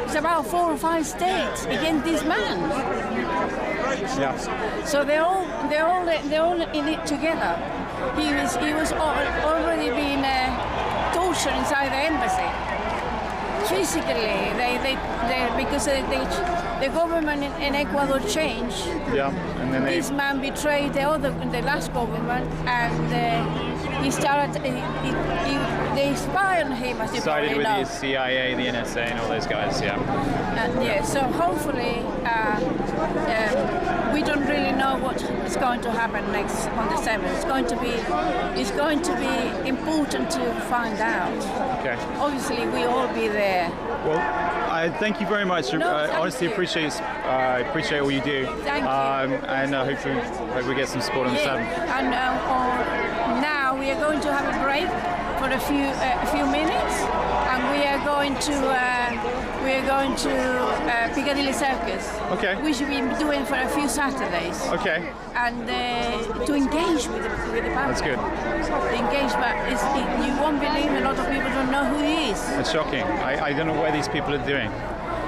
It's about 4 or 5 states against this man. Yeah. So they're all in it together. He was already being tortured inside the embassy. Physically, because the government in Ecuador changed. Yeah, and then this man betrayed the last government, and he started. They spied on him, as you sided probably know. with the CIA, the NSA, and all those guys. Yeah. Yeah. So hopefully, we don't really know what is going to happen next on the 7th. It's going to be important to find out. Okay. Obviously, we all be there. Well, I thank you very much. No, honestly, appreciate all you do. Thank you. And hopefully, we get some support on the 7th. And now we are going to have a break for a few minutes, and we are going to Piccadilly Circus. Okay. Which we've been doing for a few Saturdays. Okay. And to engage with the public. That's good. Engage, but you won't believe a lot of people don't know who he is. It's shocking. I don't know what these people are doing.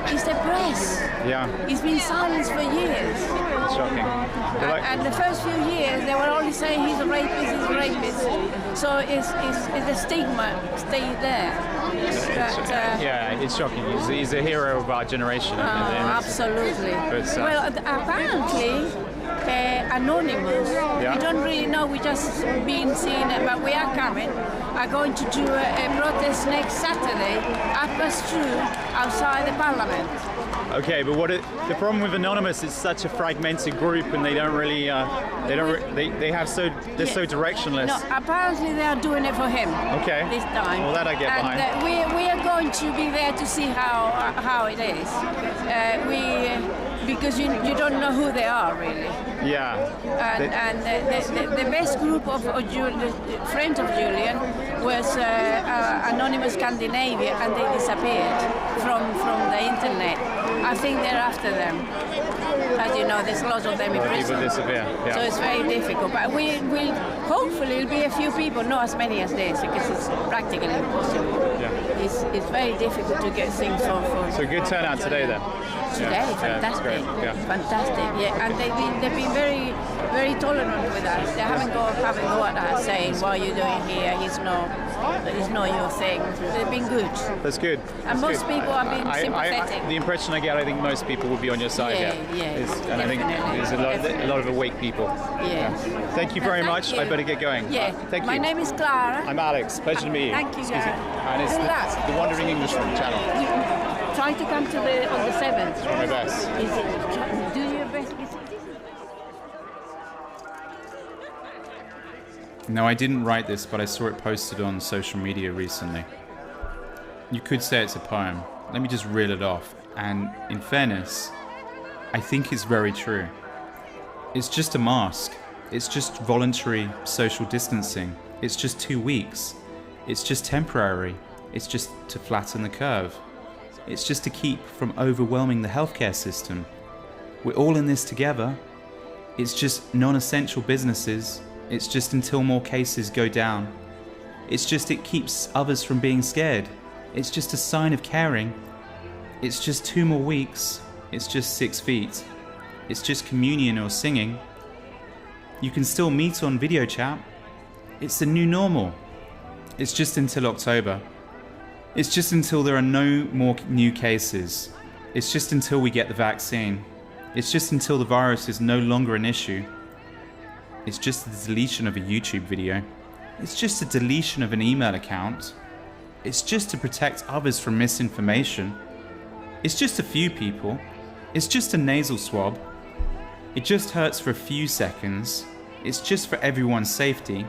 It's the press. Yeah. He's been silenced for years. It's shocking. And the first few years, they were only saying he's a rapist, So it's the stigma stayed there. It's shocking. He's a hero of our generation. Absolutely. Well, apparently, Anonymous, we don't really know, we just been seeing it, but we are coming, are going to do a protest next Saturday, 2:30, outside the Parliament. Okay, but the problem with Anonymous is such a fragmented group, and they don't really, they're so directionless. No, apparently they are doing it for him. Okay. This time. Well, that I get behind. And we are going to be there to see how it is. Because you don't know who they are really. Yeah. And the best group of friends of Julian was Anonymous Scandinavia, and they disappeared from the internet. I think they're after them. As you know, there's lots of them in prison. People disappear. Yeah. So it's very difficult. But hopefully it'll be a few people, not as many as this, because it's practically impossible. Yeah. It's very difficult to get things for. So good turnout today then. Today, fantastic. Yeah. Fantastic. Yeah, and they've been very, very tolerant with us. They haven't got at us saying, "What are you doing here? It's not your thing." They've been good. That's good. And most people have been sympathetic. The impression I get, I think most people would be on your side. And I think there's a lot of awake people. Yeah. Thank you very much. You. I better get going. Yeah. Thank you. My name is Clara. I'm Alex. Pleasure to meet you. Thank you, Excuse me. Clara. And it's the Wandering Englishman channel. Try to come on the 7th. Try my best. Do your best. No, I didn't write this, but I saw it posted on social media recently. You could say it's a poem. Let me just reel it off. And in fairness, I think it's very true. It's just a mask. It's just voluntary social distancing. It's just 2 weeks. It's just temporary. It's just to flatten the curve. It's just to keep from overwhelming the healthcare system. We're all in this together. It's just non-essential businesses. It's just until more cases go down. It's just it keeps others from being scared. It's just a sign of caring. It's just 2 more weeks. It's just 6 feet. It's just communion or singing. You can still meet on video chat. It's the new normal. It's just until October. It's just until there are no more new cases. It's just until we get the vaccine. It's just until the virus is no longer an issue. It's just the deletion of a YouTube video. It's just a deletion of an email account. It's just to protect others from misinformation. It's just a few people. It's just a nasal swab. It just hurts for a few seconds. It's just for everyone's safety.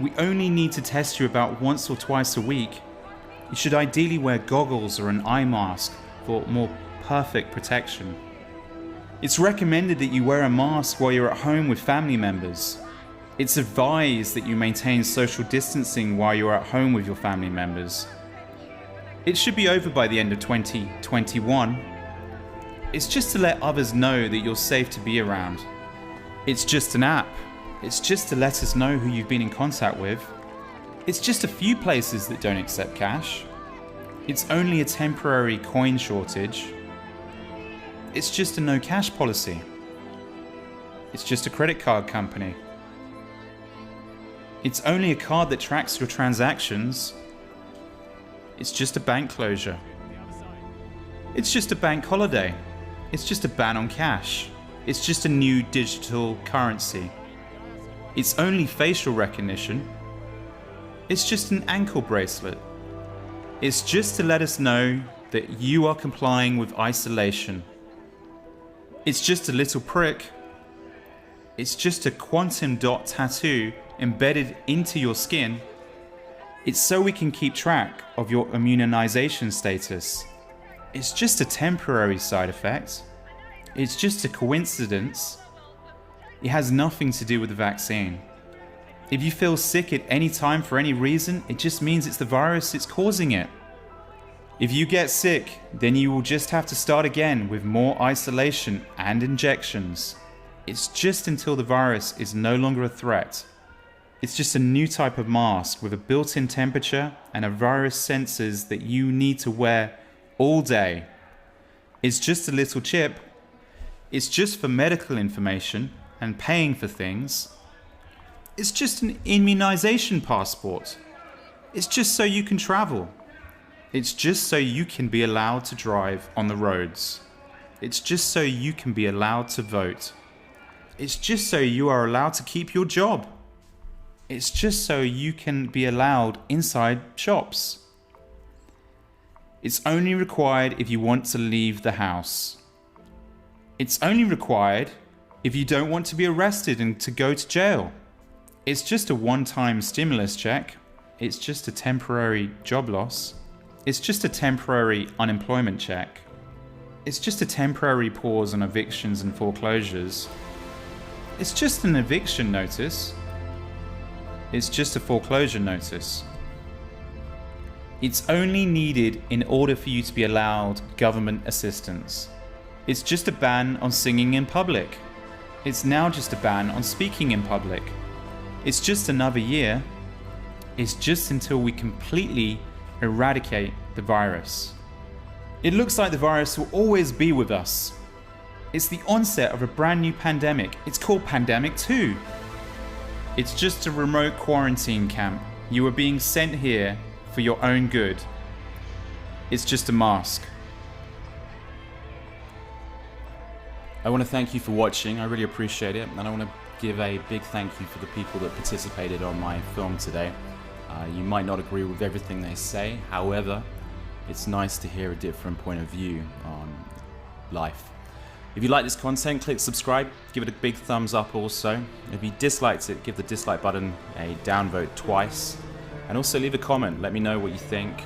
We only need to test you about once or twice a week. You should ideally wear goggles or an eye mask for more perfect protection. It's recommended that you wear a mask while you're at home with family members. It's advised that you maintain social distancing while you're at home with your family members. It should be over by the end of 2021. It's just to let others know that you're safe to be around. It's just an app. It's just to let us know who you've been in contact with. It's just a few places that don't accept cash. It's only a temporary coin shortage. It's just a no cash policy. It's just a credit card company. It's only a card that tracks your transactions. It's just a bank closure. It's just a bank holiday. It's just a ban on cash. It's just a new digital currency. It's only facial recognition. It's just an ankle bracelet. It's just to let us know that you are complying with isolation. It's just a little prick. It's just a quantum dot tattoo embedded into your skin. It's so we can keep track of your immunization status. It's just a temporary side effect. It's just a coincidence. It has nothing to do with the vaccine. If you feel sick at any time for any reason, it just means it's the virus that's causing it. If you get sick, then you will just have to start again with more isolation and injections. It's just until the virus is no longer a threat. It's just a new type of mask with a built-in temperature and a virus sensors that you need to wear all day. It's just a little chip. It's just for medical information and paying for things. It's just an immunization passport. It's just so you can travel. It's just so you can be allowed to drive on the roads. It's just so you can be allowed to vote. It's just so you are allowed to keep your job. It's just so you can be allowed inside shops. It's only required if you want to leave the house. It's only required if you don't want to be arrested and to go to jail. It's just a one-time stimulus check. It's just a temporary job loss. It's just a temporary unemployment check. It's just a temporary pause on evictions and foreclosures. It's just an eviction notice. It's just a foreclosure notice. It's only needed in order for you to be allowed government assistance. It's just a ban on singing in public. It's now just a ban on speaking in public. It's just another year. It's just until we completely eradicate the virus. It looks like the virus will always be with us. It's the onset of a brand new pandemic. It's called Pandemic 2. It's just a remote quarantine camp. You are being sent here for your own good. It's just a mask. I want to thank you for watching. I really appreciate it. And I want to give a big thank you for the people that participated on my film today. You might not agree with everything they say. However, it's nice to hear a different point of view on life. If you like this content, click subscribe, give it a big thumbs up also. If you disliked it, give the dislike button a downvote twice. And also leave a comment, let me know what you think.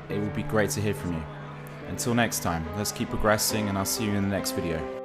It would be great to hear from you. Until next time, let's keep progressing and I'll see you in the next video.